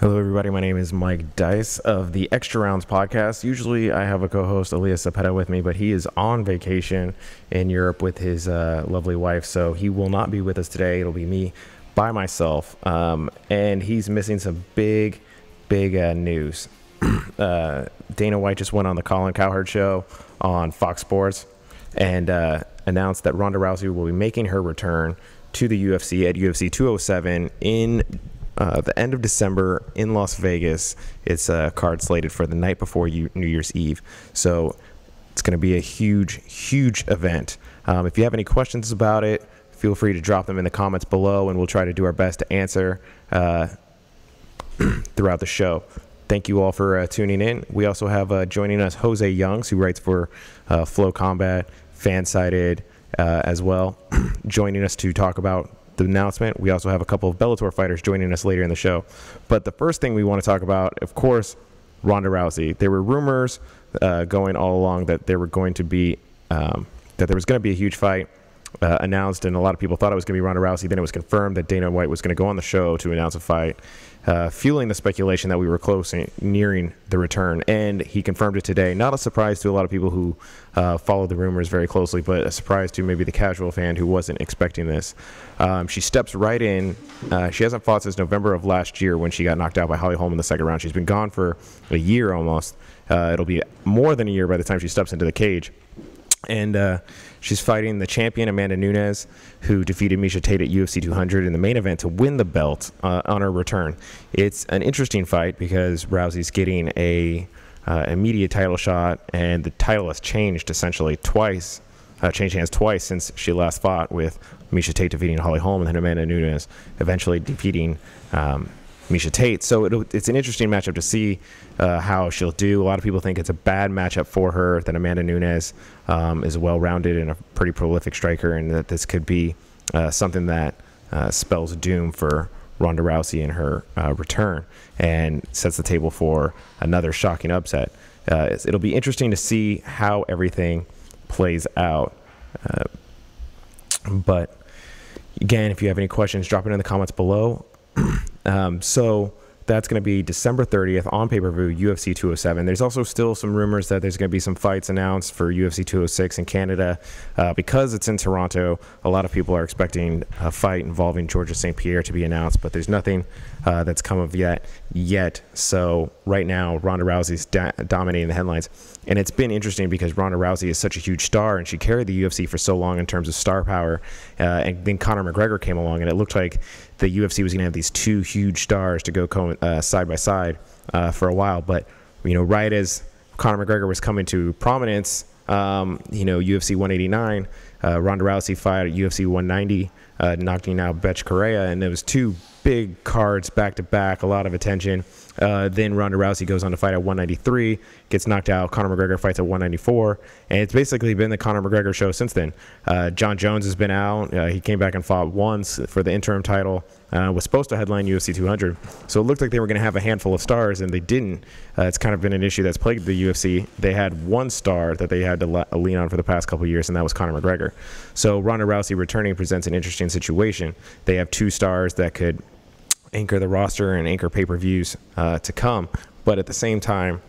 Hello, everybody. My name is Mike Dice of the Extra Rounds podcast. Usually I have a co-host, Elias Zapeta, with me, but he is on vacation in Europe with his lovely wife, so he will not be with us today. It'll be me by myself, and he's missing some big news. Dana White just went on the Colin Cowherd show on Fox Sports and announced that Ronda Rousey will be making her return to the UFC at UFC 207 in the end of December in Las Vegas. It's a card slated for the night before New Year's Eve. So it's going to be a huge event. If you have any questions about it, feel free to drop them in the comments below, and we'll try to do our best to answer throughout the show. Thank you all for tuning in. We also have joining us Jose Youngs, who writes for Flow Combat, Fansided as well, joining us to talk about the announcement. We also have a couple of Bellator fighters joining us later in the show. But the first thing we want to talk about, of course, Ronda Rousey. There were rumors going all along that there was going to be a huge fight announced, and a lot of people thought it was going to be Ronda Rousey. Then it was confirmed that Dana White was going to go on the show to announce a fight, fueling the speculation that we were close nearing the return. And he confirmed it today. Not a surprise to a lot of people who followed the rumors very closely, but a surprise to maybe the casual fan who wasn't expecting this. She steps right in. She hasn't fought since November of last year when she got knocked out by Holly Holm in the second round. She's been gone for a year almost. It'll be more than a year by the time she steps into the cage. And she's fighting the champion Amanda Nunes, who defeated Miesha Tate at UFC 200 in the main event to win the belt on her return. It's an interesting fight because Rousey's getting a immediate title shot, and the title has changed essentially twice, changed hands twice since she last fought, with Miesha Tate defeating Holly Holm and then Amanda Nunes eventually defeating Miesha Tate. So it's an interesting matchup to see how she'll do. A lot of people think it's a bad matchup for her, that Amanda Nunes is well-rounded and a pretty prolific striker, and that this could be something that spells doom for Ronda Rousey in her return and sets the table for another shocking upset. It'll be interesting to see how everything plays out. But again, if you have any questions, drop it in the comments below. So that's going to be December 30th on pay-per-view, UFC 207. There's also still some rumors that there's going to be some fights announced for UFC 206 in Canada. Because it's in Toronto, a lot of people are expecting a fight involving Georges St. Pierre to be announced, but there's nothing that's come of yet. So right now, Ronda Rousey's dominating the headlines. And it's been interesting because Ronda Rousey is such a huge star, and she carried the UFC for so long in terms of star power. And then Conor McGregor came along, and it looked like the UFC was going to have these two huge stars to go side by side for a while. But, right as Conor McGregor was coming to prominence, UFC 189, Ronda Rousey fought at UFC 190, knocking out Betch Correa, and there was two big cards back-to-back, a lot of attention. Then Ronda Rousey goes on to fight at 193, gets knocked out. Conor McGregor fights at 194, and it's basically been the Conor McGregor show since then. John Jones has been out. He came back and fought once for the interim title. Was supposed to headline UFC 200, so it looked like they were going to have a handful of stars, and they didn't. It's kind of been an issue that's plagued the UFC. They had one star that they had to lean on for the past couple of years, and that was Conor McGregor. So Ronda Rousey returning presents an interesting situation. They have two stars that could anchor the roster and anchor pay-per-views to come, but at the same time,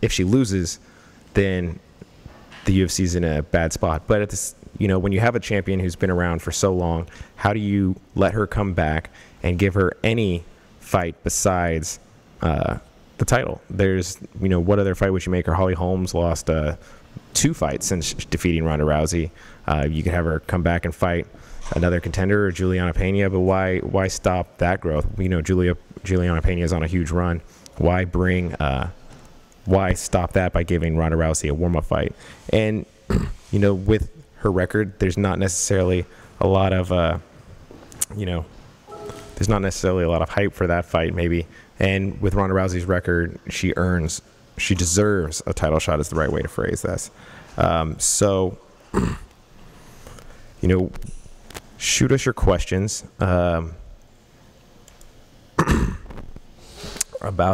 if she loses, then the UFC's in a bad spot. But at this, when you have a champion who's been around for so long, how do you let her come back and give her any fight besides the title? There's, what other fight would you make her? Holly Holmes lost 2 fights since defeating Ronda Rousey. You could have her come back and fight another contender, or Juliana Pena, but why stop that growth? Juliana Pena is on a huge run. Why stop that by giving Ronda Rousey a warm-up fight? And with her record, there's not necessarily a lot of hype for that fight, maybe. And with Ronda Rousey's record, she deserves a title shot, is the right way to phrase this. Shoot us your questions about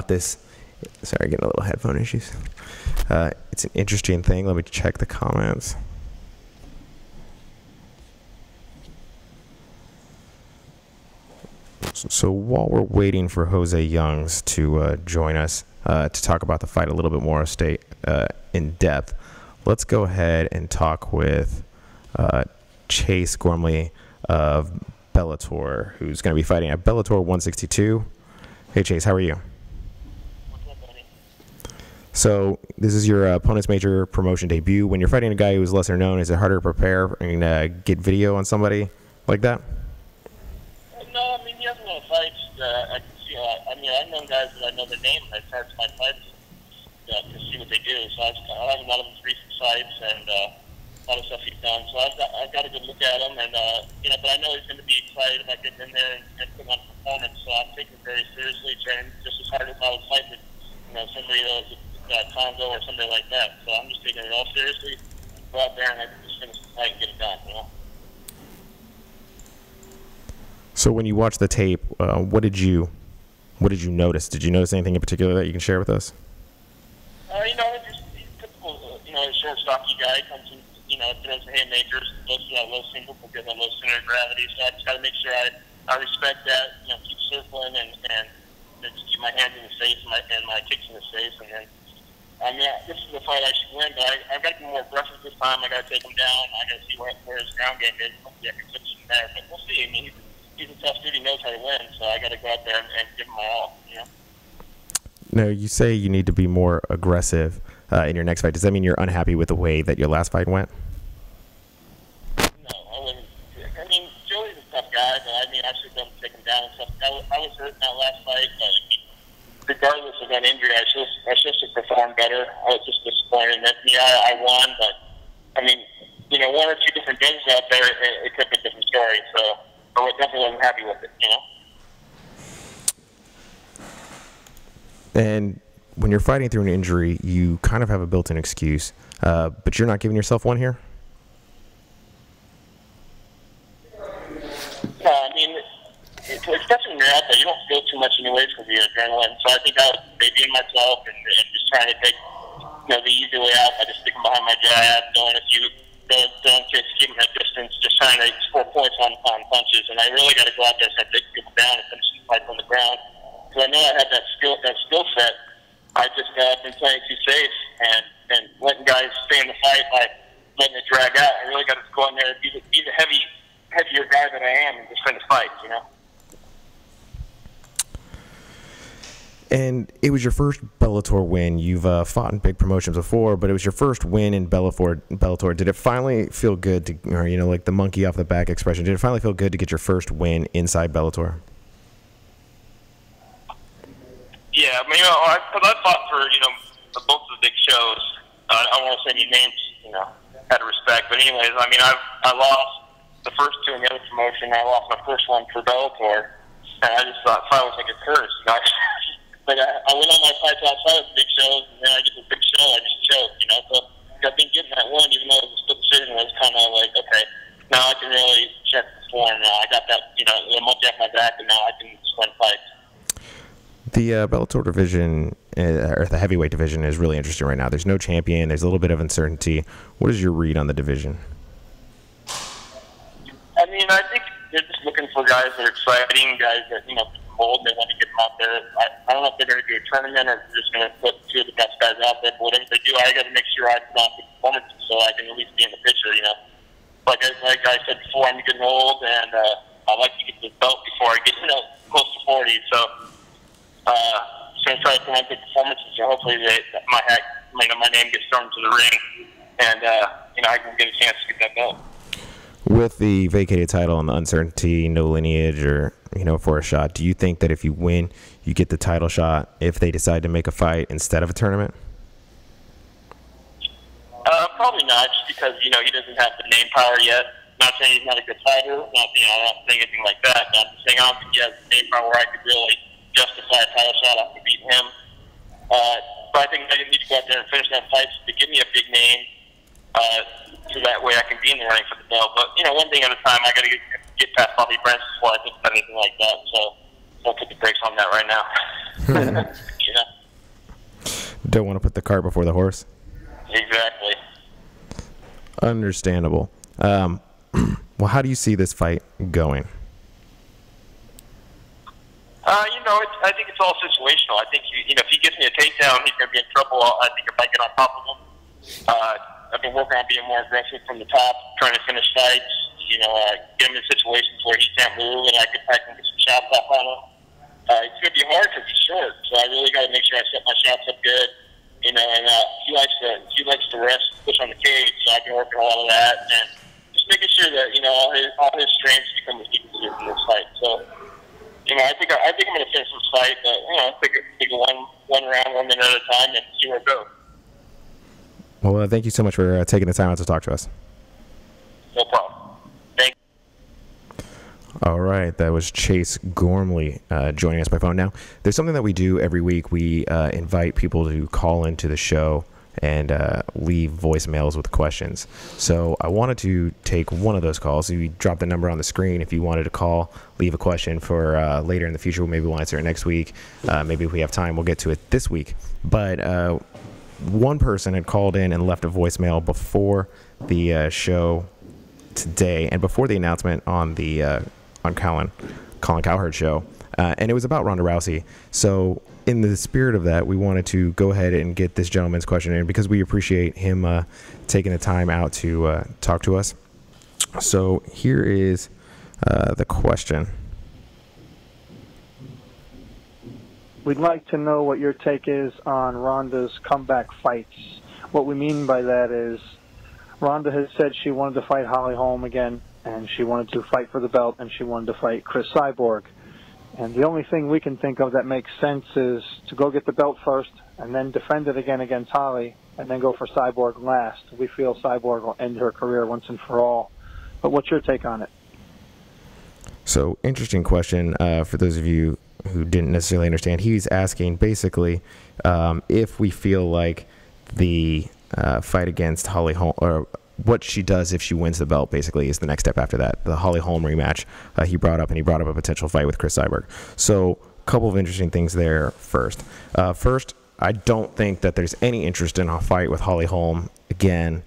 this. Sorry, getting a little headphone issues. It's an interesting thing. Let me check the comments. So while we're waiting for Jose Youngs to join us to talk about the fight a little bit more in depth, let's go ahead and talk with Chase Crumley of Bellator, who's going to be fighting at Bellator 162. Hey, Chase, how are you? What's up, buddy? So this is your opponent's major promotion debut. When you're fighting a guy who's lesser known, is it harder to prepare and get video on somebody like that? No, I mean, he has a lot of fights. I can see. I've known guys that I know their name. I've tried to find fights to see what they do. So I have a lot of his recent fights and a lot of stuff he's done. So I've got a good look at him, and but I know he's going to be excited about getting in there and putting on a performance. So I'm taking it very seriously, training just as hard as I would fight with, somebody that Congo or somebody like that. So I'm just taking it all seriously. Go out there and I just finish the fight and get it done. So when you watch the tape, what did you notice? Did you notice anything in particular that you can share with us? Just typical, short, stocky guy comes in, throws the haymakers, goes to that low single because of low center of gravity. So I just got to make sure I respect that, keep circling and just keep my hands in his face and my kicks in his face. And then, this is the fight I should win, but I've got to be more aggressive this time. I got to take him down. I got to see where his ground game is. Hopefully I can finish him there. But we'll see. I mean, he's a tough dude. He knows how to win, so I got to go out there and give him my all. No, you say you need to be more aggressive in your next fight. Does that mean you're unhappy with the way that your last fight went? No, I wouldn't. I mean, Joey's a tough guy, but I should have take him down and stuff. I was hurt in that last fight, but regardless of that injury, I should have performed better. I was just disappointed that I won, but I mean, one or two different games out there, it could be a different story. So I definitely wasn't happy with it. And when you're fighting through an injury, you kind of have a built-in excuse, but you're not giving yourself one here? No, I mean, especially when you're out there, you don't feel too much anyways because of your adrenaline. So I think I was babying myself and just trying to take the easy way out by just sticking behind my jab, going a few, just keeping that distance, just trying to score points on punches. And I really got to go out there and start taking people down and finish the fight on the ground. So I know I had that skill set. I just been playing too safe and letting guys stay in the fight by letting it drag out. I really got to go in there and be the heavier guy that I am and just finish fights, And it was your first Bellator win. You've fought in big promotions before, but it was your first win in Bellator. Did it finally feel good to, or like the monkey off the back expression, did it finally feel good to get your first win inside Bellator? Yeah, I mean, I fought for, both of the big shows. I don't want to say any names, out of respect. But anyways, I mean, I lost the first two in the other promotion. I lost my first one for Bellator. And I just thought, if I was going to get cursed, But I went on my fights outside of the big shows, and then I get the big show, I just choked, So I think getting that one, even though it was a split decision, was kind of like, okay, now I can really check the form. Now I got that, the monkey off my back, and now I can just win fights. The Bellator division, or the heavyweight division, is really interesting right now. There's no champion. There's a little bit of uncertainty. What is your read on the division? I mean, I think they're just looking for guys that are exciting, guys that, bold. They want to get them out there. I don't know if they're going to do a tournament or if they're just going to put two of the best guys out there. But whatever they do, I got to make sure I put on good performances so I can at least be in the picture, Like I said before, I'm getting old, and I like to get the belt before I get, close to 40. So, going to try to put on good performances, so hopefully my name gets thrown to the ring, and I can get a chance to get that belt. With the vacated title and the uncertainty, no lineage, or for a shot, do you think that if you win, you get the title shot if they decide to make a fight instead of a tournament? Probably not, just because he doesn't have the name power yet. Not saying he's not a good fighter, not saying anything like that. I'm just saying I don't think he has the name power where I could really justify a title shot after beating him. But I think I need to go out there and finish that fight to give me a big name, so that way I can be in the running for the belt. But one thing at a time. I got to get past Bobby Brents before I think about anything like that. So don't put the brakes on that right now. Don't want to put the cart before the horse. Exactly. Understandable. Well, how do you see this fight going? I think it's all situational. I think if he gives me a takedown, he's going to be in trouble. I think if I get on top of him, I've been working on being more aggressive from the top, trying to finish fights. Get him in situations where he can't move, and I can get some shots up on him. It's going to be hard because he's short, so I really got to make sure I set my shots up good. And he likes to rest, push on the cage, so I've been working a lot of that, and just making sure that all his strengths become as equal in this fight. So. I think I'm going to finish this fight, but take it one round, 1 minute at a time, and see where it goes. Well, thank you so much for taking the time out to talk to us. No problem. Thank you. All right, that was Chase Gormley joining us by phone. Now, there's something that we do every week. We invite people to call into the show and leave voicemails with questions. So I wanted to take one of those calls. We dropped the number on the screen. If you wanted to call, leave a question for later in the future, maybe we'll answer it next week. Maybe if we have time, we'll get to it this week. But one person had called in and left a voicemail before the show today and before the announcement on the on Colin Cowherd's show, and it was about Ronda Rousey. So in the spirit of that, we wanted to go ahead and get this gentleman's question in because we appreciate him taking the time out to talk to us. So here is the question. We'd like to know what your take is on Ronda's comeback fights. What we mean by that is Ronda has said she wanted to fight Holly Holm again, and she wanted to fight for the belt, and she wanted to fight Chris Cyborg. And the only thing we can think of that makes sense is to go get the belt first and then defend it again against Holly and then go for Cyborg last. We feel Cyborg will end her career once and for all. But what's your take on it? So, interesting question for those of you who didn't necessarily understand. He's asking basically if we feel like the fight against Holly Holm, or what she does if she wins the belt, basically, is the next step after that. The Holly Holm rematch he brought up, and he brought up a potential fight with Chris Cyborg. So a couple of interesting things there first. First, I don't think that there's any interest in a fight with Holly Holm again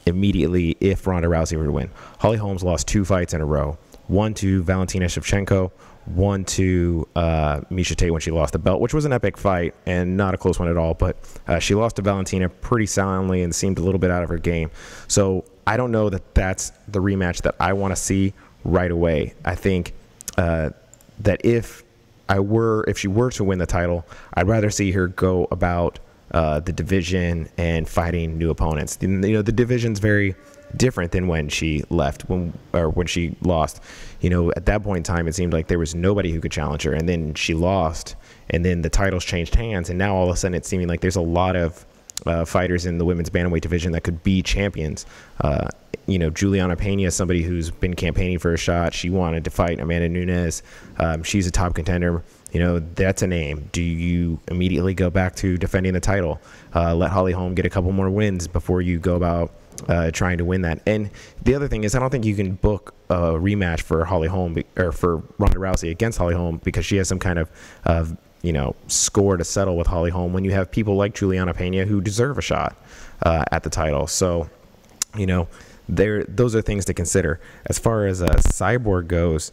immediately if Ronda Rousey were to win. Holly Holm's lost 2 fights in a row. One to Valentina Shevchenko, one to Miesha Tate when she lost the belt, which was an epic fight and not a close one at all. But she lost to Valentina pretty soundly and seemed a little bit out of her game. So I don't know that that's the rematch that I want to see right away. I think that if she were to win the title, I'd rather see her go about the division and fighting new opponents. The division's very different than when she left, when she lost. At that point in time, it seemed like there was nobody who could challenge her, and then she lost, and then the titles changed hands, and now all of a sudden it's seeming like there's a lot of fighters in the women's bantamweight division that could be champions. Juliana Pena, somebody who's been campaigning for a shot. She wanted to fight Amanda Nunes. She's a top contender. That's a name. Do you immediately go back to defending the title? Let Holly Holm get a couple more wins before you go about trying to win that. And the other thing is, I don't think you can book a rematch for Holly Holm or for Ronda Rousey against Holly Holm because she has some kind of score to settle with Holly Holm when you have people like Juliana Pena who deserve a shot at the title. So, those are things to consider. As far as Cyborg goes,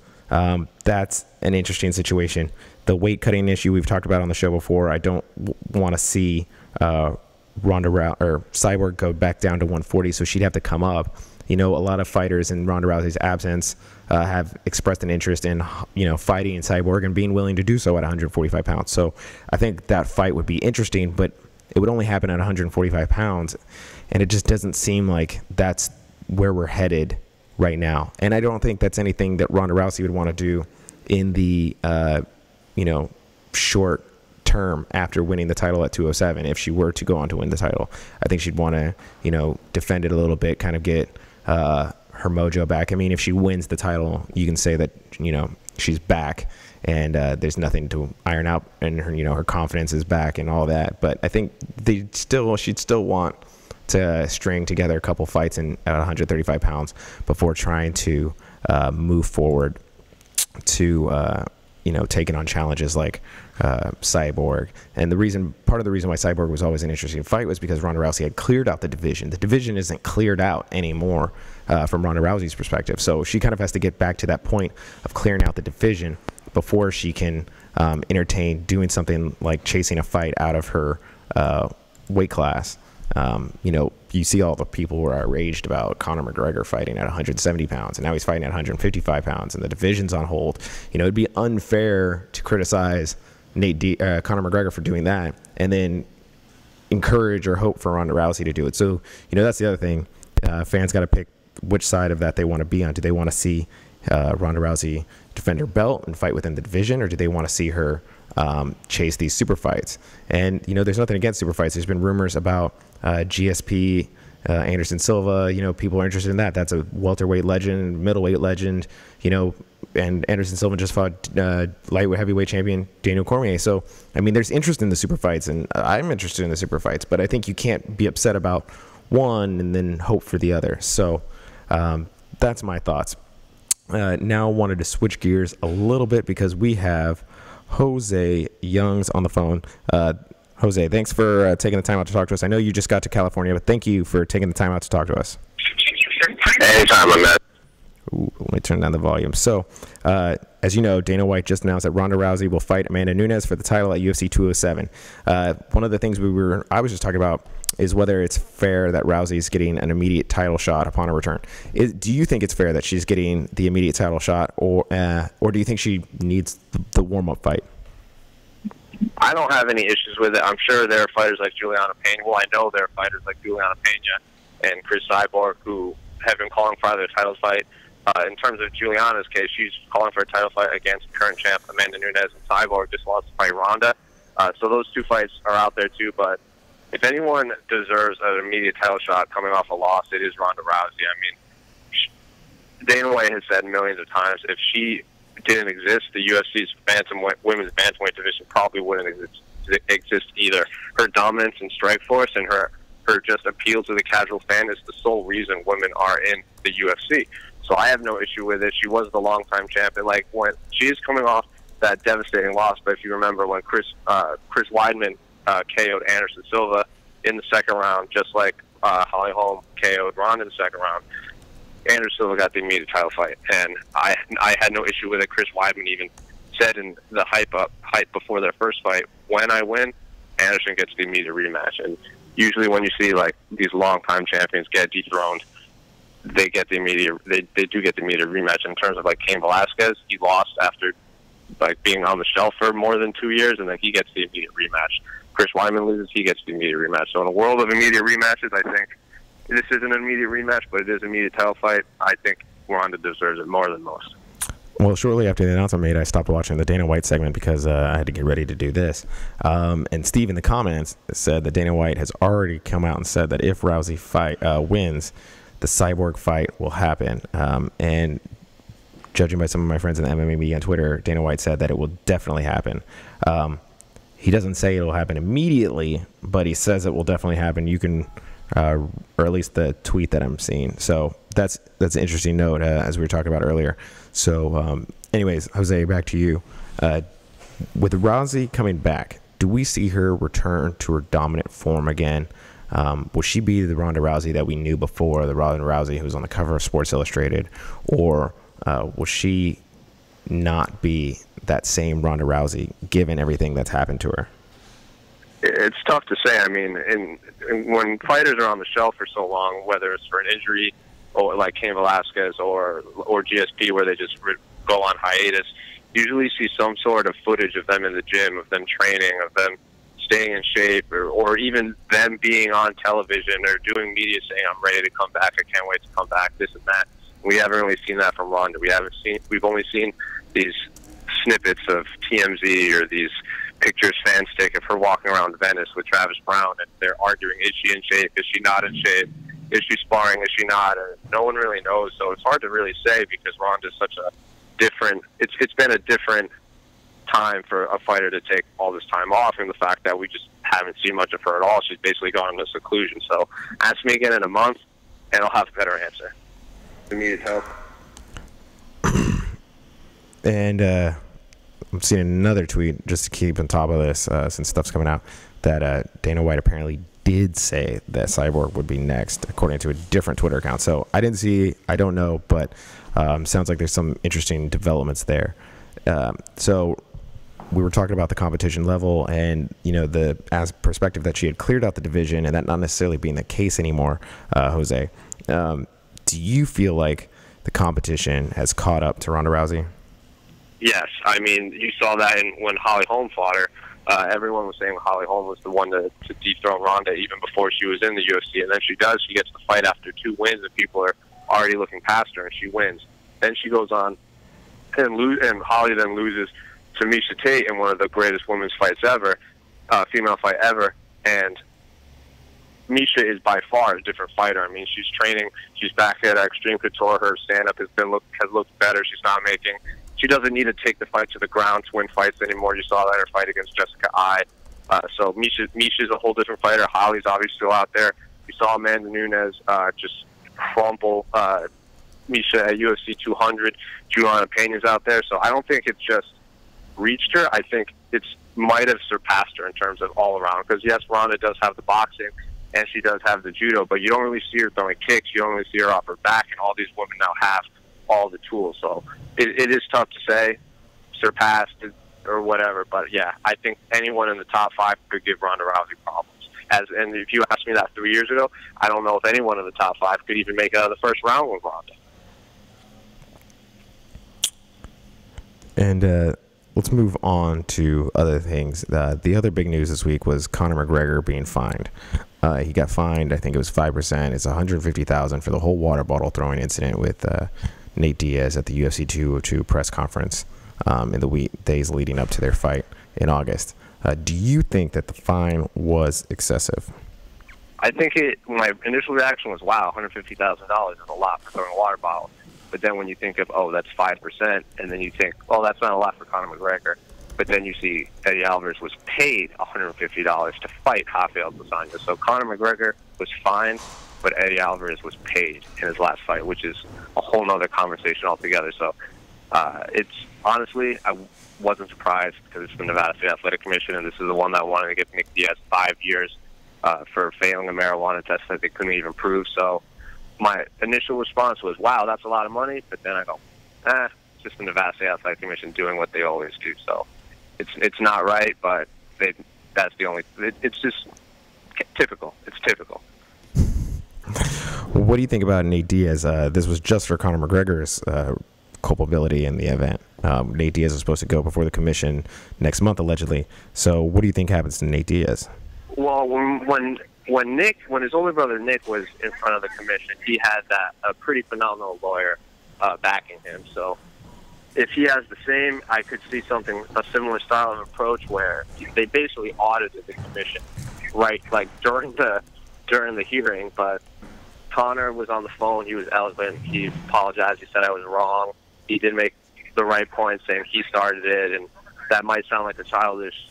that's an interesting situation. The weight cutting issue we've talked about on the show before. I don't want to see Cyborg go back down to 140, so she'd have to come up. A lot of fighters in Ronda Rousey's absence have expressed an interest in, fighting Cyborg and being willing to do so at 145 pounds. So I think that fight would be interesting, but it would only happen at 145 pounds, and it just doesn't seem like that's where we're headed right now. And I don't think that's anything that Ronda Rousey would want to do in the, short term after winning the title at 207. If she were to go on to win the title, I think she'd want to, defend it a little bit, kind of get her mojo back. I mean, if she wins the title, you can say that, she's back and there's nothing to iron out, and her, her confidence is back and all that. But I think she'd still want to string together a couple fights at 135 pounds before trying to move forward to taking on challenges like Cyborg. And part of the reason why Cyborg was always an interesting fight was because Ronda Rousey had cleared out the division. The division isn't cleared out anymore from Ronda Rousey's perspective. So she kind of has to get back to that point of clearing out the division before she can entertain doing something like chasing a fight out of her weight class. You know, you see all the people who are outraged about Conor McGregor fighting at 170 pounds, and now he's fighting at 155 pounds, and the division's on hold. You know, it'd be unfair to criticize Conor McGregor for doing that, and then encourage or hope for Ronda Rousey to do it. So, you know, that's the other thing. Fans got to pick which side of that they want to be on. Do they want to see Ronda Rousey defend her belt and fight within the division, or do they want to see her chase these super fights? And, you know, there's nothing against super fights. There's been rumors about GSP, Anderson Silva. You know, people are interested in that. That's a welterweight legend, middleweight legend, you know, and Anderson Silva just fought lightweight heavyweight champion Daniel Cormier. So, I mean, there's interest in the super fights, and I'm interested in the super fights, but I think you can't be upset about one and then hope for the other. So that's my thoughts. Now wanted to switch gears a little bit because we have Jose Youngs on the phone. Jose, thanks for taking the time out to talk to us. I know you just got to California, but thank you for taking the time out to talk to us. Anytime, my man. Ooh, let me turn down the volume. So, as you know, Dana White just announced that Ronda Rousey will fight Amanda Nunes for the title at UFC 207. One of the things I was just talking about is whether it's fair that Rousey's getting an immediate title shot upon her return. Do you think it's fair that she's getting the immediate title shot, or do you think she needs the warm-up fight? I don't have any issues with it. I'm sure there are fighters like Juliana Pena. Well, I know there are fighters like Juliana Pena and Chris Cyborg who have been calling for either a title fight. In terms of Juliana's case, she's calling for a title fight against current champ Amanda Nunes, and Cyborg just lost to fight Rhonda. So those two fights are out there too. But if anyone deserves an immediate title shot coming off a loss, it is Ronda Rousey. I mean, Dana White has said millions of times, if she didn't exist, the UFC's women's bantamweight division probably wouldn't exist either. Her dominance and strike force and her just appeal to the casual fan is the sole reason women are in the UFC. So I have no issue with it. She was the longtime champion. Like, when she is coming off that devastating loss, but if you remember when Chris Weidman KO'd Anderson Silva in the second round, just like Holly Holm KO'd Ronda in the second round, Anderson Silva got the immediate title fight, and I had no issue with it. Chris Weidman even said in the hype before their first fight, when I win, Anderson gets the immediate rematch. And usually when you see like these longtime champions get dethroned, they get the immediate. They do get the immediate rematch. In terms of like Cain Velasquez, he lost after like being on the shelf for more than 2 years, and then he gets the immediate rematch. Chris Weidman loses, he gets the immediate rematch. So in a world of immediate rematches, I think this isn't an immediate rematch, but it is an immediate title fight. I think Ronda deserves it more than most. Well, shortly after the announcement made, I stopped watching the Dana White segment because I had to get ready to do this. And Steve in the comments said that Dana White has already come out and said that if Rousey wins, the Cyborg fight will happen. And judging by some of my friends in the MMA media on Twitter, Dana White said that it will definitely happen. He doesn't say it will happen immediately, but he says it will definitely happen. You can, or at least the tweet that I'm seeing. So that's an interesting note, as we were talking about earlier. So, anyways, Jose, back to you. With Rousey coming back, do we see her return to her dominant form again? Will she be the Ronda Rousey that we knew before, the Ronda Rousey who was on the cover of Sports Illustrated, or will she not be that same Ronda Rousey given everything that's happened to her? It's tough to say. I mean, when fighters are on the shelf for so long, whether it's for an injury or like Cain Velasquez or GSP, where they just go on hiatus, usually see some sort of footage of them in the gym, of them training, of them staying in shape, or even them being on television or doing media saying, I'm ready to come back, I can't wait to come back, this and that. We haven't really seen that from Ronda. We've only seen these snippets of TMZ or these pictures fans take of her walking around Venice with Travis Brown, and they're arguing, is she in shape, is she not in shape, is she sparring, is she not? No one really knows, so it's hard to really say because Ronda's such a different, it's been a different time for a fighter to take all this time off, and the fact that we just haven't seen much of her at all. She's basically gone into seclusion. So ask me again in a month, and I'll have a better answer. Immediate help. And I'm seeing another tweet, just to keep on top of this, since stuff's coming out, that Dana White apparently did say that Cyborg would be next, according to a different Twitter account. So I didn't see, I don't know, but sounds like there's some interesting developments there. So we were talking about the competition level and, the as perspective that she had cleared out the division and that not necessarily being the case anymore, Jose. Do you feel like the competition has caught up to Ronda Rousey? Yes. I mean, you saw that when Holly Holm fought her. Everyone was saying Holly Holm was the one to dethrone Ronda even before she was in the UFC. And then she gets the fight after 2 wins, and people are already looking past her, and she wins. Then she goes on and Holly then loses to Miesha Tate in one of the greatest women's fights ever, female fight ever. And Miesha is by far a different fighter. I mean, she's training. She's back at Extreme Couture. Her stand-up has looked better. She's not making. She doesn't need to take the fight to the ground to win fights anymore. You saw that in her fight against Jessica Ai. So Miesha's a whole different fighter. Holly's obviously still out there. You saw Amanda Nunes just crumple Miesha at UFC 200. Juliana Pena's out there. So I don't think it's just reached her. I think it's might have surpassed her in terms of all around. Because, yes, Ronda does have the boxing, and she does have the judo, but you don't really see her throwing kicks. You don't really see her off her back, and all these women now have all the tools. So it is tough to say surpassed or whatever, but yeah, I think anyone in the top 5 could give Ronda Rousey problems. And if you asked me that 3 years ago, I don't know if anyone in the top 5 could even make it out of the first round with Ronda. And let's move on to other things. The other big news this week was Conor McGregor being fined. He got fined, I think it was 5%. It's $150,000 for the whole water bottle throwing incident with Nate Diaz at the UFC 202 press conference in the days leading up to their fight in August. Do you think that the fine was excessive? I think my initial reaction was, wow, $150,000 is a lot for throwing a water bottle. But then when you think of, oh, that's 5%, and then you think, oh, that's not a lot for Conor McGregor. But then you see Eddie Alvarez was paid $150 to fight Rafael dos Anjos. So Conor McGregor was fined, but Eddie Alvarez was paid in his last fight, which is a whole other conversation altogether. So it's honestly, I wasn't surprised because it's the Nevada State Athletic Commission, and this is the one that wanted to give Nick Diaz 5 years for failing a marijuana test that they couldn't even prove. So my initial response was, wow, that's a lot of money. But then I go, it's just the Nevada State Athletic Commission doing what they always do. So it's not right, but that's the only. It's just typical. It's typical. What do you think about Nate Diaz? This was just for Conor McGregor's culpability in the event. Nate Diaz is supposed to go before the commission next month, allegedly. So what do you think happens to Nate Diaz? Well, when his older brother Nick was in front of the commission, he had a pretty phenomenal lawyer backing him. So if he has the same, I could see a similar style of approach where they basically audited the commission, right? Like during the hearing, but Conor was on the phone. He was eloquent. He apologized. He said I was wrong. He did make the right point, saying he started it, and that might sound like a childish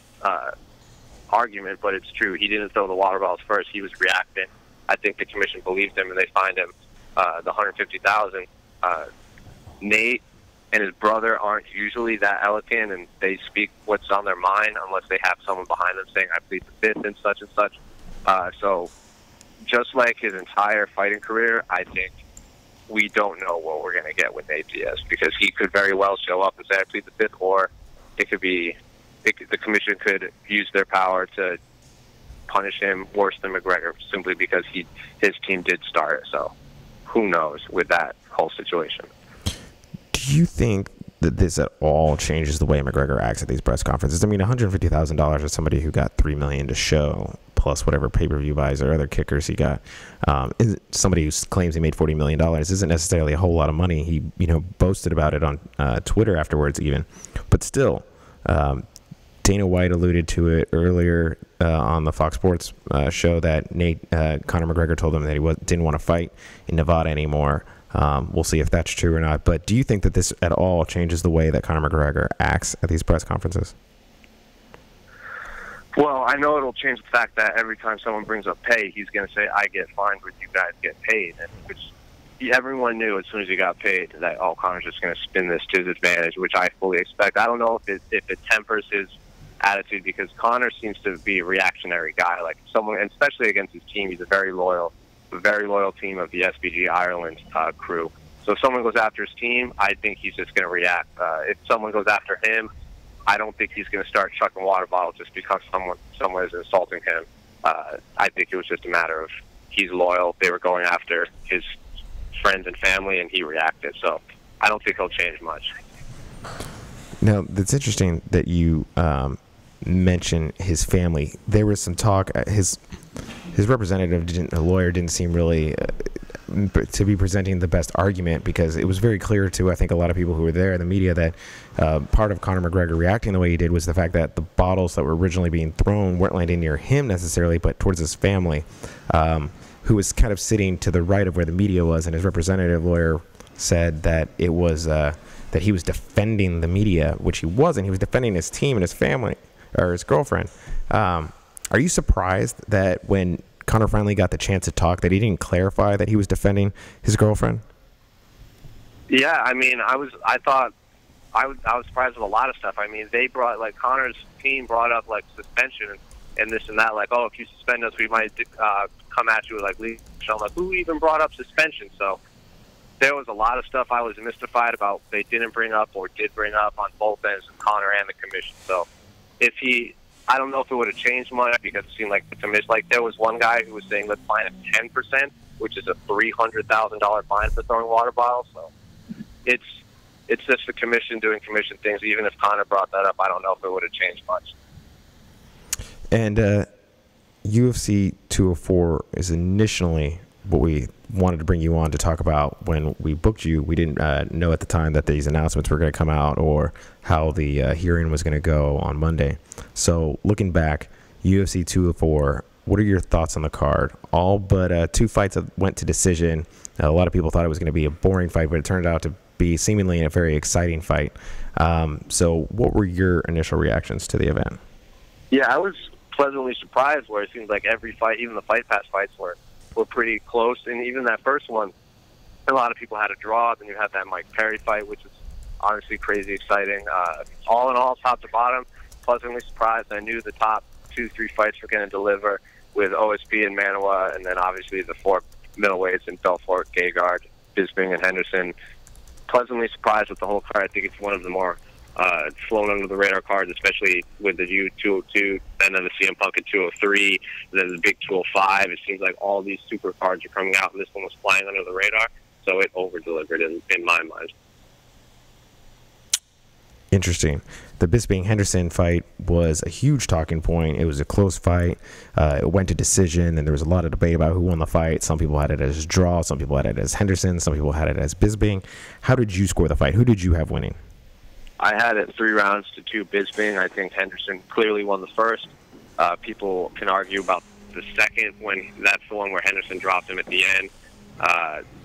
argument, but it's true. He didn't throw the water bottles first. He was reacting. I think the commission believed him, and they fined him the $150,000. Nate and his brother aren't usually that eloquent, and they speak what's on their mind unless they have someone behind them saying, I plead the fifth and such and such. So just like his entire fighting career, I think we don't know what we're going to get with Nate Diaz, because he could very well show up and say, I plead the fifth, or it could be the commission could use their power to punish him worse than McGregor simply because his team did start it. So who knows with that whole situation. Do you think that this at all changes the way McGregor acts at these press conferences? I mean, $150,000 is somebody who got $3 million to show, plus whatever pay-per-view buys or other kickers he got. Somebody who claims he made $40 million isn't necessarily a whole lot of money. He, boasted about it on Twitter afterwards even. But still, Dana White alluded to it earlier on the Fox Sports show that Conor McGregor told him that he didn't want to fight in Nevada anymore. We'll see if that's true or not. But do you think that this at all changes the way that Conor McGregor acts at these press conferences? Well, I know it'll change the fact that every time someone brings up pay, he's going to say, I get fined when you guys get paid. And everyone knew as soon as he got paid that, Conor's just going to spin this to his advantage, which I fully expect. I don't know if it tempers his attitude, because Conor seems to be a reactionary guy. Like someone, and especially against his team, he's a very loyal team of the SBG Ireland crew. So if someone goes after his team, I think he's just going to react. If someone goes after him, I don't think he's going to start chucking water bottles just because someone is insulting him. I think it was just a matter of he's loyal. They were going after his friends and family, and he reacted. So I don't think he'll change much. Now, it's interesting that you mention his family. There was some talk. His representative, a lawyer, didn't seem really to be presenting the best argument, because it was very clear to, I think, a lot of people who were there in the media that part of Conor McGregor reacting the way he did was the fact that the bottles that were originally being thrown weren't landing near him necessarily, but towards his family, who was kind of sitting to the right of where the media was. And his representative lawyer said that it was that he was defending the media, which he wasn't. He was defending his team and his family, or his girlfriend. Are you surprised that when Conor finally got the chance to talk, that he didn't clarify that he was defending his girlfriend? Yeah, I mean, I was surprised with a lot of stuff. I mean, they brought, like, Conor's team brought up, like, suspension and this and that, like, oh, if you suspend us, we might come at you with, like, legal. I'm like, who even brought up suspension? So there was a lot of stuff I was mystified about they didn't bring up or did bring up on both ends of Conor and the commission. So I don't know if it would have changed much, because it seemed like the commission, like, there was one guy who was saying let's fine him 10%, which is a $300,000 fine for throwing water bottles. So it's just the commission doing commission things. Even if Conor brought that up, I don't know if it would have changed much. And UFC 204 is initially what we wanted to bring you on to talk about. When we booked you, we didn't know at the time that these announcements were going to come out or how the hearing was going to go on Monday. So looking back, UFC 204, what are your thoughts on the card? All but 2 fights that went to decision. A lot of people thought it was going to be a boring fight, but it turned out to be seemingly a very exciting fight. So what were your initial reactions to the event? Yeah, I was pleasantly surprised, where it seems like every fight, even the Fight Pass fights, were pretty close. And even that first one, a lot of people had a draw. Then you had that Mike Perry fight, which was honestly crazy exciting. All in all, top to bottom, pleasantly surprised. I knew the top 2-3 fights were going to deliver, with OSP and Manoa, and then obviously the 4 middleweights in Belfort, Gegard, Bisping, and Henderson. Pleasantly surprised with the whole card. I think it's one of the more flown under the radar cards, especially with the U202, and then the CM Punk at 203, and then the big 205. It seems like all these super cards are coming out, and this one was flying under the radar, so it over-delivered in my mind. Interesting. The Bisping-Henderson fight was a huge talking point. It was a close fight. It went to decision, and there was a lot of debate about who won the fight. Some people had it as draw. Some people had it as Henderson. Some people had it as Bisping. How did you score the fight? Who did you have winning? I had it 3 rounds to 2 Bisping. I think Henderson clearly won the first. People can argue about the second, when that's the one where Henderson dropped him at the end.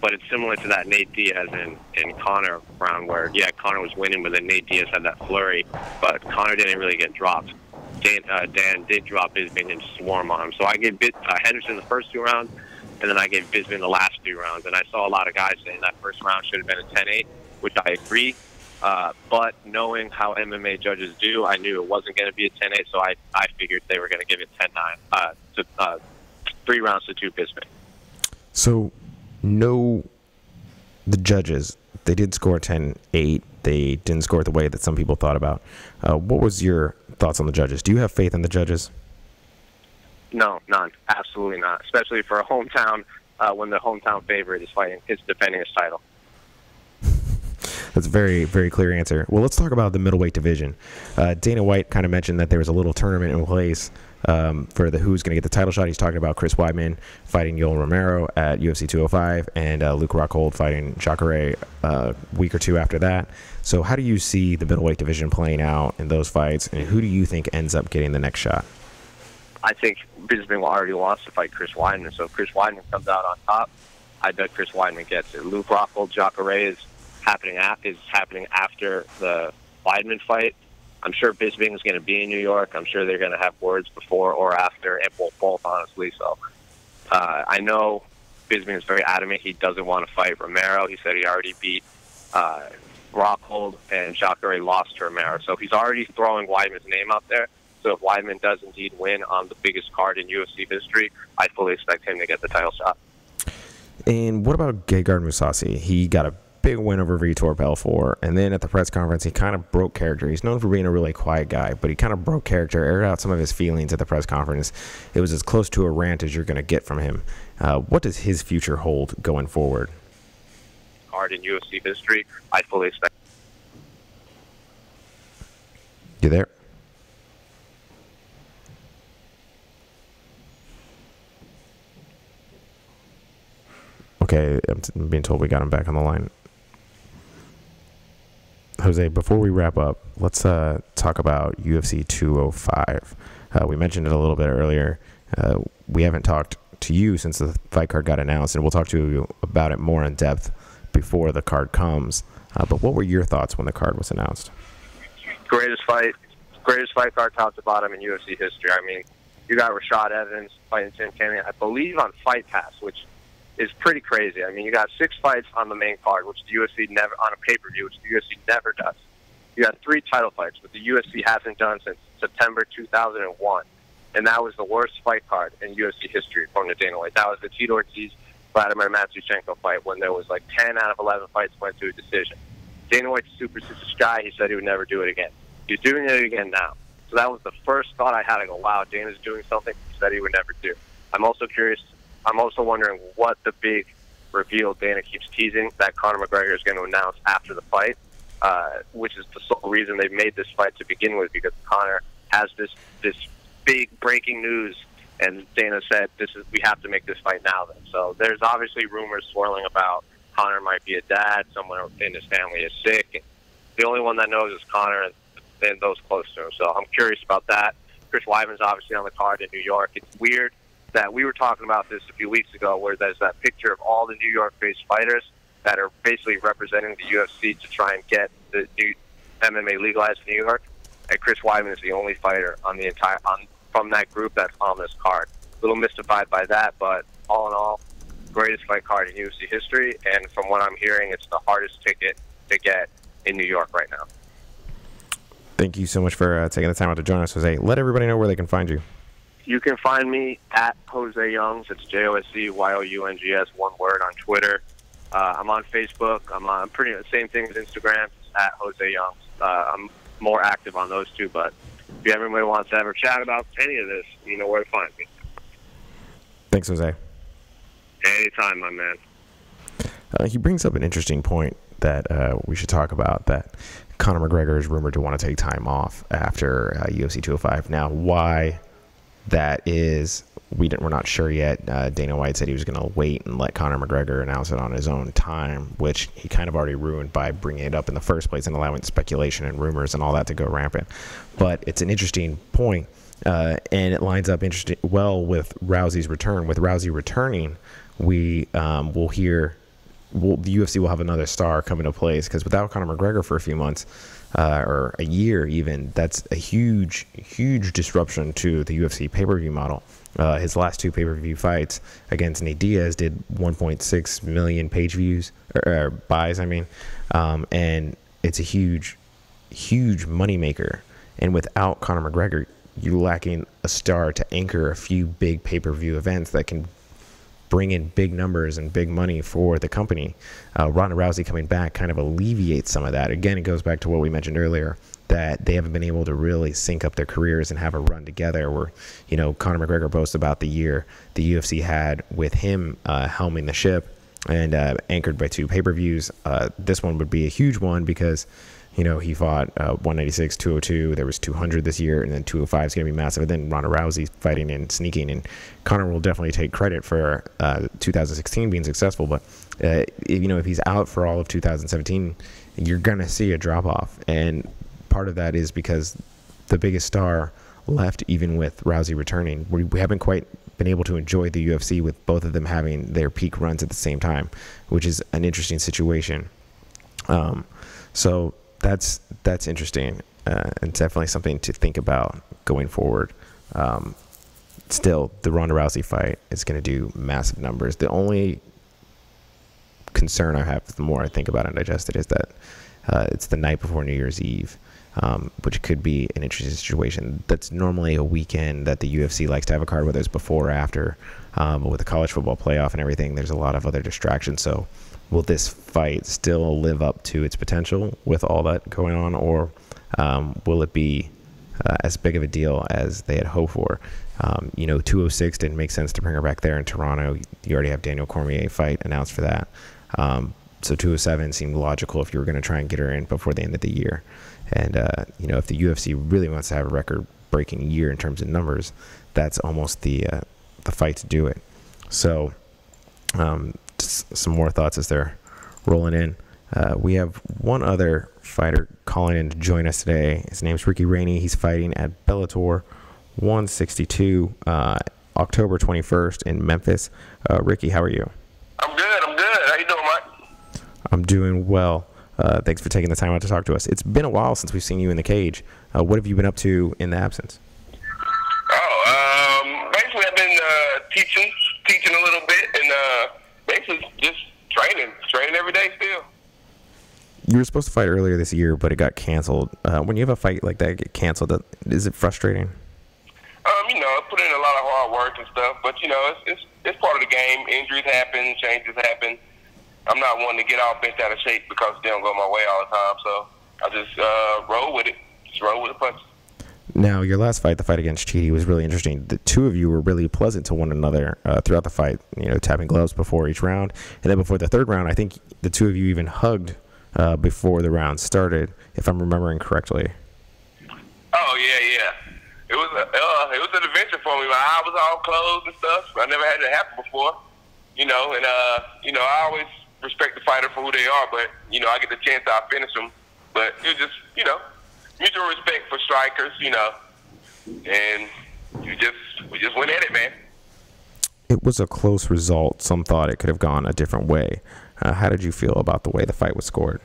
But it's similar to that Nate Diaz and Conor round, where, yeah, Conor was winning, but then Nate Diaz had that flurry, but Conor didn't really get dropped. Dan did drop Bisping and swarm on him. So I gave Henderson the first 2 rounds, and then I gave Bisping the last 2 rounds. And I saw a lot of guys saying that first round should have been a 10-8, which I agree. But knowing how MMA judges do, I knew it wasn't going to be a 10-8, so I figured they were going to give it 10-9, 3 rounds to 2 Bisping. So, the judges, they did score 10-8. They didn't score it the way that some people thought about. What was your thoughts on the judges? Do you have faith in the judges? No, none. Absolutely not. Especially for a hometown, when the hometown favorite is defending his title. That's a very, very clear answer. Well, let's talk about the middleweight division. Dana White kind of mentioned that there was a little tournament in place for the who's going to get the title shot. He's talking about Chris Weidman fighting Yoel Romero at UFC 205 and Luke Rockhold fighting Jacare a week or 2 after that. So how do you see the middleweight division playing out in those fights, and who do you think ends up getting the next shot? I think Bisping already lost to fight Chris Weidman, so if Chris Weidman comes out on top, I bet Chris Weidman gets it. Luke Rockhold, Jacare is happening after the Weidman fight. I'm sure Bisping is going to be in New York. I'm sure they're going to have words before or after, and both honestly. So I know Bisping is very adamant he doesn't want to fight Romero. He said he already beat Rockhold, and Jacare lost to Romero. So he's already throwing Weidman's name out there. So if Weidman does indeed win on the biggest card in UFC history, I fully expect him to get the title shot. And what about Gegard Mousasi? He got a big win over Vitor Belfort, and then at the press conference, he kind of broke character. He's known for being a really quiet guy, but he kind of broke character, aired out some of his feelings at the press conference. It was as close to a rant as you're going to get from him. What does his future hold going forward? Card in UFC history, I fully expect. You there? Okay, I'm being told we got him back on the line. Jose, before we wrap up, let's talk about UFC 205. We mentioned it a little bit earlier. We haven't talked to you since the fight card got announced, and we'll talk to you about it more in depth before the card comes. But what were your thoughts when the card was announced? Greatest fight card top to bottom in UFC history. I mean, you got Rashad Evans fighting Tim Kenny, I believe, on Fight Pass, which is pretty crazy. I mean, you got 6 fights on the main card, which the UFC never, on a pay-per-view, which the UFC never does. You got 3 title fights, which the UFC hasn't done since September 2001. And that was the worst fight card in UFC history, according to Dana White. That was the Tito Ortiz, Vladimir Matsuchenko fight, when there was like 10 out of 11 fights went to a decision. Dana White's a superstitious guy. He said he would never do it again. He's doing it again now. So that was the first thought I had. I go, wow, Dana's doing something he said he would never do. I'm also curious. I'm also wondering what the big reveal Dana keeps teasing that Conor McGregor is going to announce after the fight, which is the sole reason they made this fight to begin with, because Conor has this big breaking news, and Dana said we have to make this fight now. Then, so there's obviously rumors swirling about Conor might be a dad, someone in his family is sick. And the only one that knows is Conor and those close to him. So I'm curious about that. Chris Weidman's obviously on the card in New York. It's weird that we were talking about this a few weeks ago, where there's that picture of all the New York-based fighters that are basically representing the UFC to try and get the new MMA legalized in New York. And Chris Weidman is the only fighter on the from that group that's on this card. A little mystified by that, but all in all, greatest fight card in UFC history. And from what I'm hearing, it's the hardest ticket to get in New York right now. Thank you so much for taking the time out to join us, Jose. Let everybody know where they can find you. You can find me at Jose Youngs. It's JOSCYOUNGS, one word, on Twitter. I'm on Facebook. I'm on pretty much the same thing as Instagram, at Jose Youngs. I'm more active on those two, but if everybody wants to ever chat about any of this, you know where to find me. Thanks, Jose. Anytime, my man. He brings up an interesting point that we should talk about, that Conor McGregor is rumored to want to take time off after UFC 205. Now, why that is, we're not sure yet. Dana White said he was going to wait and let Conor McGregor announce it on his own time, which he kind of already ruined by bringing it up in the first place and allowing speculation and rumors and all that to go rampant. But it's an interesting point, and it lines up well with Rousey's return. With Rousey returning, we will hear, the UFC will have another star come into place, because without Conor McGregor for a few months, or a year even, that's a huge disruption to the UFC pay-per-view model. His last 2 pay-per-view fights against Nate Diaz did 1.6 million page views, or buys, I mean, and it's a huge moneymaker. And without Conor McGregor, you're lacking a star to anchor a few big pay-per-view events that can bring in big numbers and big money for the company. Ronda Rousey coming back kind of alleviates some of that. Again, it goes back to what we mentioned earlier, that they haven't been able to really sync up their careers and have a run together, where, you know, Conor McGregor boasts about the year the UFC had with him helming the ship and anchored by 2 pay-per-views. This one would be a huge one because, you know, he fought 196, 202. There was 200 this year, and then 205 is going to be massive. And then Ronda Rousey fighting and sneaking, and Conor will definitely take credit for 2016 being successful. But if he's out for all of 2017, you're going to see a drop off, and part of that is because the biggest star left, even with Rousey returning. We haven't quite been able to enjoy the UFC with both of them having their peak runs at the same time, which is an interesting situation. So that's interesting, and definitely something to think about going forward. Still, the Ronda Rousey fight is going to do massive numbers. The only concern I have, the more I think about it and digest it, is that it's the night before New Year's Eve, which could be an interesting situation. That's normally a weekend that the UFC likes to have a card, whether it's before or after. But with the college football playoff and everything, there's a lot of other distractions. So will this fight still live up to its potential with all that going on, or will it be as big of a deal as they had hoped for? 206 didn't make sense to bring her back there in Toronto. You already have Daniel Cormier fight announced for that. So 207 seemed logical if you were going to try and get her in before the end of the year. And, if the UFC really wants to have a record-breaking year in terms of numbers, that's almost the fight to do it. So just some more thoughts as they're rolling in. We have one other fighter calling in to join us today. His name's Ricky Rainey. He's fighting at Bellator 162, October 21st in Memphis. Ricky, how are you? I'm good. How you doing, Mike? I'm doing well. Thanks for taking the time out to talk to us. It's been a while since we've seen you in the cage. What have you been up to in the absence? Basically I've been teaching a little bit, and basically just training every day still. You were supposed to fight earlier this year, but it got canceled. When you have a fight like that get canceled, is it frustrating? Put in a lot of hard work and stuff, but it's part of the game. Injuries happen, changes happen. I'm not one to get all bent out of shape because they don't go my way all the time, so I just roll with it. Just roll with the punches. Now, your last fight, the fight against Chidi, was really interesting. The two of you were really pleasant to one another throughout the fight, tapping gloves before each round. And then before the third round, I think the two of you even hugged before the round started, if I'm remembering correctly. Oh, yeah. It was an adventure for me. My eye was all closed and stuff. I never had it happen before, and I always respect the fighter for who they are, but, I get the chance to finish them. But it was just, mutual respect for strikers, and we just went at it, man. It was a close result. Some thought it could have gone a different way. How did you feel about the way the fight was scored?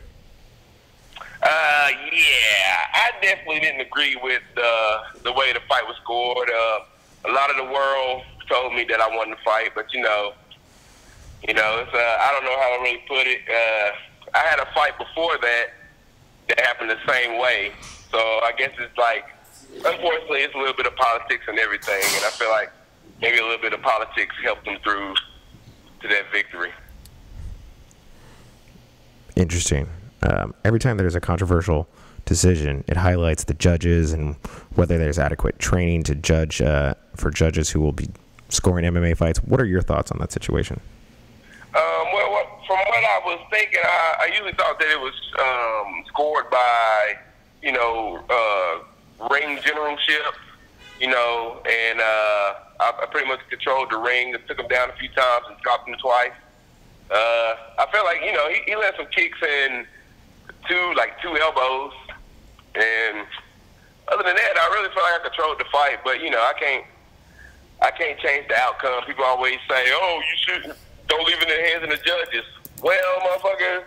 Yeah, I definitely didn't agree with the way the fight was scored. A lot of the world told me that I won the fight, but it's I don't know how to really put it. I had a fight before that happened the same way, so I guess it's like, unfortunately, it's a little bit of politics and everything, and I feel like maybe a little bit of politics helped them through to that victory. Interesting. Every time there's a controversial decision, it highlights the judges and whether there's adequate training to judge for judges who will be scoring MMA fights. What are your thoughts on that situation? From what I was thinking, I usually thought that it was scored by, ring generalship, and I pretty much controlled the ring. I took him down a few times and dropped him twice. I felt like, he let some kicks and two elbows, and other than that, I really felt like I controlled the fight. But I can't change the outcome. People always say, "Oh, don't leave it in the hands of the judges." Well, motherfuckers,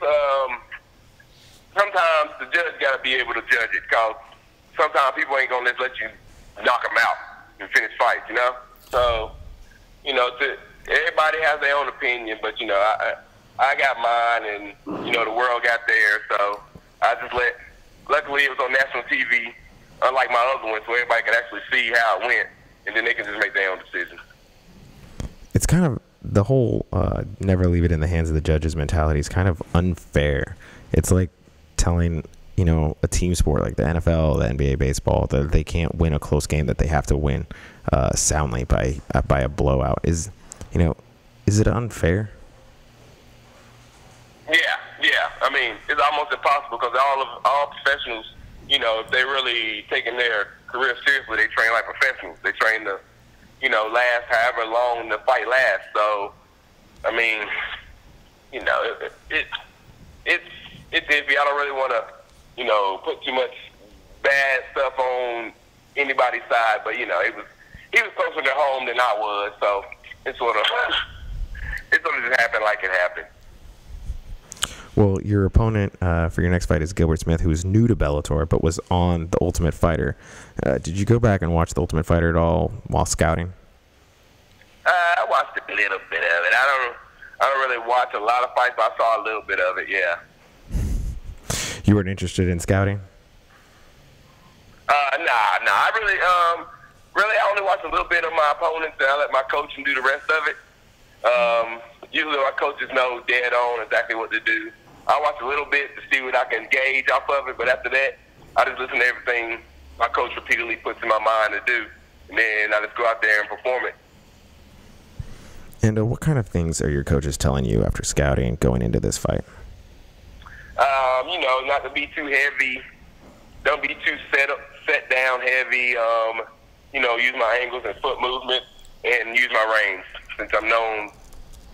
sometimes the judge got to be able to judge it, because sometimes people ain't gonna let you knock them out and finish fights, So, everybody has their own opinion, but I got mine, and the world got theirs. So I just luckily it was on national TV, unlike my other one, so everybody could actually see how it went, and then they can just make their own decision. It's kind of the whole never leave it in the hands of the judges mentality is kind of unfair. It's like telling a team sport like the NFL, the NBA, baseball, that they can't win a close game, that they have to win soundly by a blowout. Is it unfair? Yeah. I mean, it's almost impossible, because all professionals, if they really taking their career seriously, they train like professionals. They train to, last however long the fight lasts. So, I mean, it's iffy. I don't really want to, put too much bad stuff on anybody's side, but he was closer to home than I was, so it sort of just happened like it happened. Well, your opponent for your next fight is Gilbert Smith, who is new to Bellator but was on The Ultimate Fighter. Did you go back and watch The Ultimate Fighter at all while scouting? I watched a little bit of it. I don't really watch a lot of fights, but I saw a little bit of it, yeah. You weren't interested in scouting? Nah. I really I only watch a little bit of my opponents, and I let my coaching do the rest of it. Usually my coaches know dead on exactly what to do. I watch a little bit to see what I can gauge off of it, but after that, I just listen to everything my coach repeatedly puts in my mind to do, and then I just go out there and perform it. And what kind of things are your coaches telling you after scouting going into this fight? Not to be too heavy. Don't be too set down heavy. Use my angles and foot movement, and use my range. Since I'm known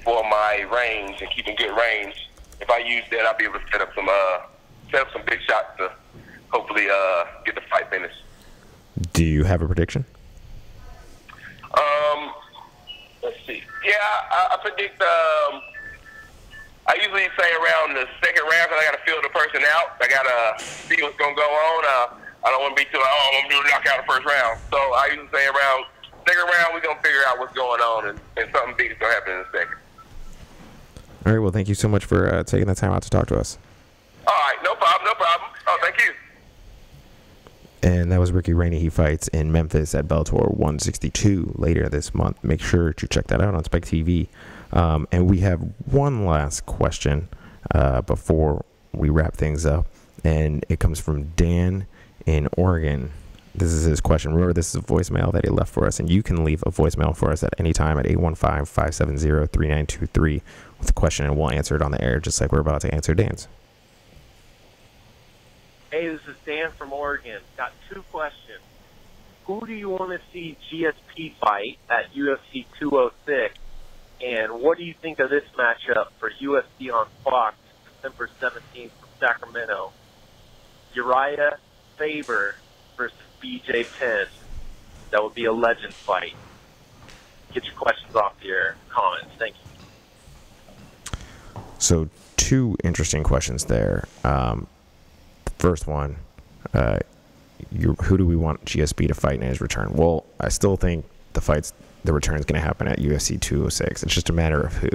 for my range and keeping good range, if I use that, I'll be able to set up some big shots to hopefully get the fight finished. Do you have a prediction? Let's see. Yeah, I predict. I usually say around the second round because I got to feel the person out. I got to see what's going to go on. I don't want to be too like, I'm going to do a knockout the first round. So I usually say around second round, we're going to figure out what's going on, and something big is going to happen in a second. All right, well, thank you so much for taking the time out to talk to us. All right, no problem. Oh, thank you. And that was Ricky Rainey. He fights in Memphis at Bellator 162 later this month. Make sure to check that out on Spike TV. And we have one last question before we wrap things up, and it comes from Dan in Oregon. This is his question. Remember, this is a voicemail that he left for us, and you can leave a voicemail for us at any time at 815-570-3923 with a question, and we'll answer it on the air just like we're about to answer Dan's. Hey, this is Dan from Oregon. Got two questions. Who do you want to see GSP fight at UFC 206? And what do you think of this matchup for UFC on Fox December 17th from Sacramento? Uriah Faber versus BJ Penn. That would be a legend fight. Get your questions off your comments. Thank you. So, two interesting questions there. The first one, who do we want GSP to fight in his return? Well, I still think the return is going to happen at UFC 206. It's just a matter of who.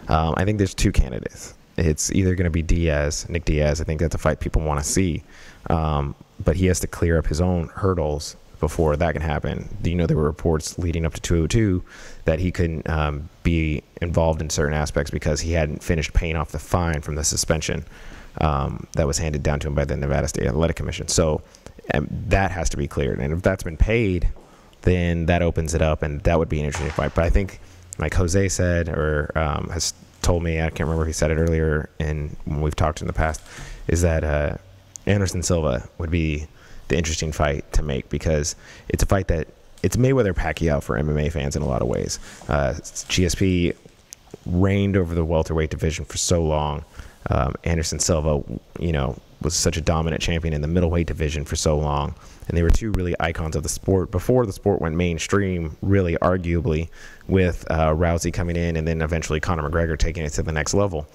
I think there's two candidates. It's either going to be Nick Diaz. I think that's a fight people want to see. But he has to clear up his own hurdles before that can happen. There were reports leading up to 202 that he couldn't be involved in certain aspects because he hadn't finished paying off the fine from the suspension that was handed down to him by the Nevada State Athletic Commission. So that has to be cleared. And if that's been paid, then that opens it up, and that would be an interesting fight. But I think, like Jose said, or has told me, I can't remember if he said it earlier and when we've talked in the past, is that Anderson Silva would be the interesting fight to make, because it's a fight that it's Mayweather-Pacquiao for MMA fans in a lot of ways. GSP reigned over the welterweight division for so long. Anderson Silva, was such a dominant champion in the middleweight division for so long. And they were two really icons of the sport before the sport went mainstream, really arguably, with Rousey coming in and then eventually Conor McGregor taking it to the next level.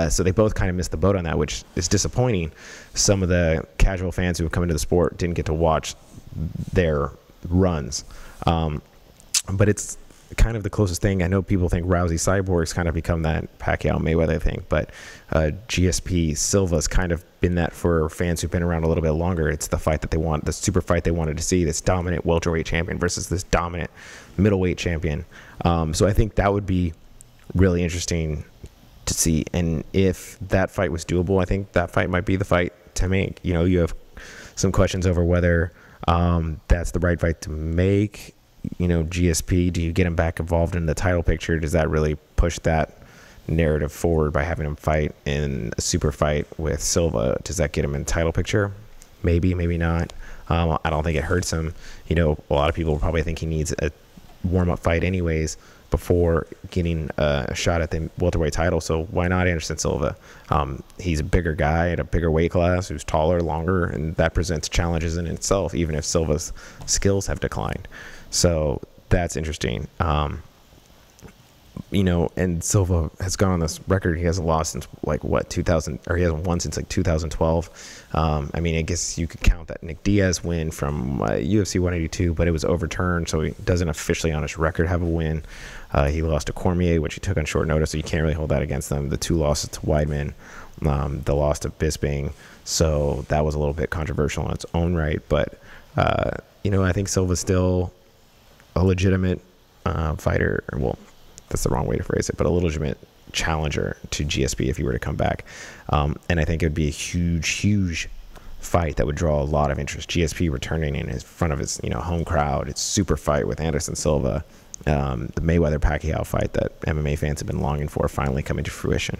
So they both kind of missed the boat on that, which is disappointing. Some of the casual fans who have come into the sport didn't get to watch their runs. But it's kind of the closest thing. I know people think Rousey Cyborg's kind of become that Pacquiao Mayweather thing, but GSP Silva's kind of been that for fans who've been around a little bit longer. It's the fight that they want, the super fight they wanted to see, this dominant welterweight champion versus this dominant middleweight champion. So I think that would be really interesting to see. And if that fight was doable, I think that fight might be the fight to make. You have some questions over whether that's the right fight to make. GSP, do you get him back involved in the title picture? Does that really push that narrative forward by having him fight in a super fight with Silva? Does that get him in the title picture? Maybe, maybe not. I don't think it hurts him. A lot of people probably think he needs a warm-up fight anyways before getting a shot at the welterweight title. So why not Anderson Silva? He's a bigger guy at a bigger weight class who's taller, longer, and that presents challenges in itself, even if Silva's skills have declined. So that's interesting. And Silva has gone on this record. He hasn't lost since 2000, or he hasn't won since 2012. I mean, I guess you could count that Nick Diaz win from UFC 182, but it was overturned, so he doesn't officially on his record have a win. He lost to Cormier, which he took on short notice, so you can't really hold that against them. The 2 losses to Weidman, the loss to Bisping, so that was a little bit controversial in its own right. But I think Silva's still a legitimate fighter. Well, that's the wrong way to phrase it, but a legitimate challenger to GSP if he were to come back. And I think it would be a huge fight that would draw a lot of interest. GSP returning in front of his home crowd. It's super fight with Anderson Silva. The Mayweather-Pacquiao fight that MMA fans have been longing for finally coming to fruition.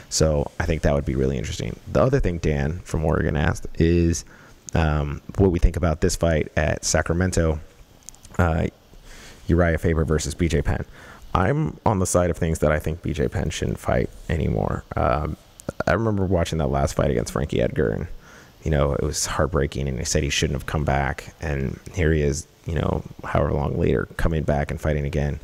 So I think that would be really interesting. The other thing Dan from Oregon asked is what we think about this fight at Sacramento, Uriah Faber versus BJ Penn. I'm on the side of things that I think BJ Penn shouldn't fight anymore. I remember watching that last fight against Frankie Edgar, and it was heartbreaking, and they said he shouldn't have come back, and here he is, however long later, coming back and fighting again.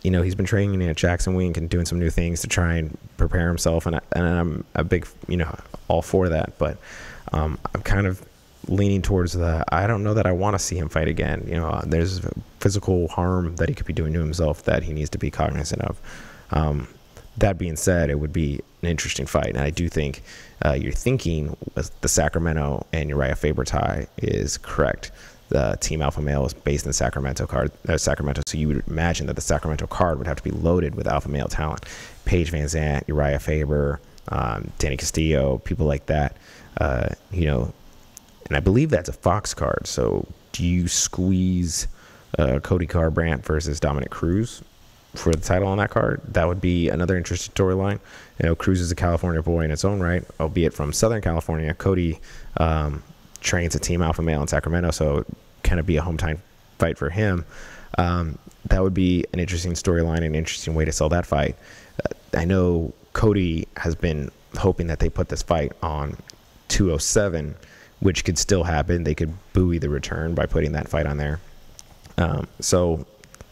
He's been training at Jackson Wink and doing some new things to try and prepare himself, and I'm a big, all for that, but I'm kind of leaning towards I don't know that I want to see him fight again. There's physical harm that he could be doing to himself that he needs to be cognizant of. That being said, it would be an interesting fight, and I do think your thinking with the Sacramento and Uriah Faber tie is correct. The Team Alpha Male is based in Sacramento, so you would imagine that the Sacramento card would have to be loaded with alpha male talent. Paige Van Zandt, Uriah Faber, Danny Castillo, people like that. And I believe that's a Fox card. So do you squeeze Cody Garbrandt versus Dominic Cruz for the title on that card? That would be another interesting storyline. Cruz is a California boy in its own right, albeit from Southern California. Cody trains at Team Alpha Male in Sacramento, so it kind of be a hometown fight for him. That would be an interesting storyline, an interesting way to sell that fight. I know Cody has been hoping that they put this fight on 207, which could still happen. They could buoy the return by putting that fight on there. So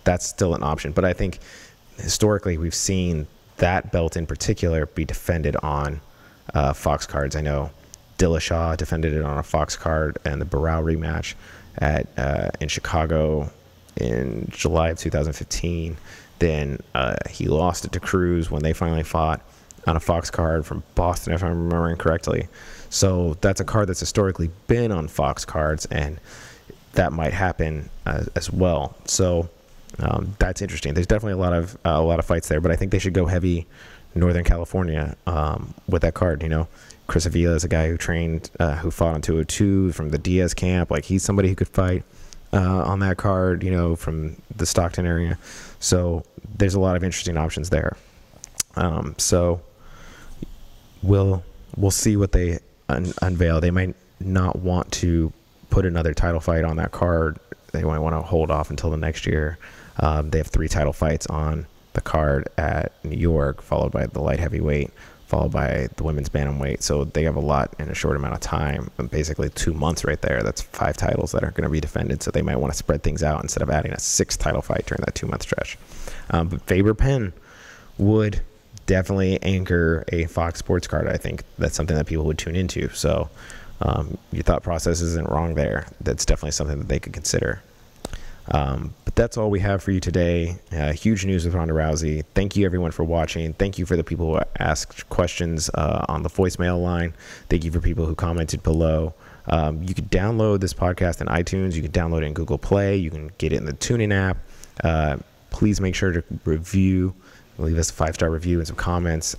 that's still an option. But I think historically we've seen that belt in particular be defended on Fox cards. I know Dillashaw defended it on a Fox card, and the Barao rematch in Chicago in July of 2015. Then he lost it to Cruz when they finally fought on a Fox card from Boston, if I'm remembering correctly. So that's a card that's historically been on Fox cards, and that might happen as well. So that's interesting. There's definitely a lot of fights there, but I think they should go heavy Northern California with that card. Chris Avila is a guy who trained, who fought on 202 from the Diaz camp. He's somebody who could fight on that card, from the Stockton area. So there's a lot of interesting options there. So we'll see what they unveil. They might not want to put another title fight on that card. They might want to hold off until the next year. They have 3 title fights on the card at New York, followed by the light heavyweight, followed by the women's bantamweight. So they have a lot in a short amount of time, basically 2 months right there. That's 5 titles that are going to be defended. So they might want to spread things out instead of adding a 6th title fight during that 2-month stretch. But Faber Penn would definitely anchor a Fox Sports card. I think that's something that people would tune into. So your thought process isn't wrong there. That's definitely something that they could consider. But that's all we have for you today. Huge news with Ronda Rousey. Thank you everyone for watching. Thank you for the people who asked questions on the voicemail line. Thank you for people who commented below. You can download this podcast in iTunes. You can download it in Google Play. You can get it in the TuneIn app. Please make sure to review. Leave us a 5-star review and some comments.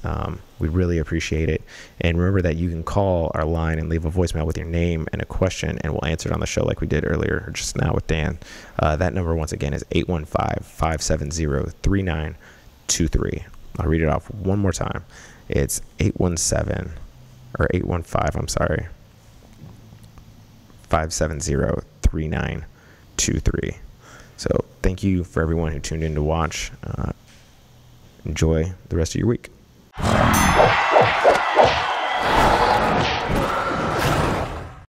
We'd really appreciate it. And remember that you can call our line and leave a voicemail with your name and a question, and we'll answer it on the show like we did earlier, or just now with Dan. That number, once again, is 815-570-3923. I'll read it off one more time. It's 815, I'm sorry, 570-3923. So thank you for everyone who tuned in to watch. Enjoy the rest of your week.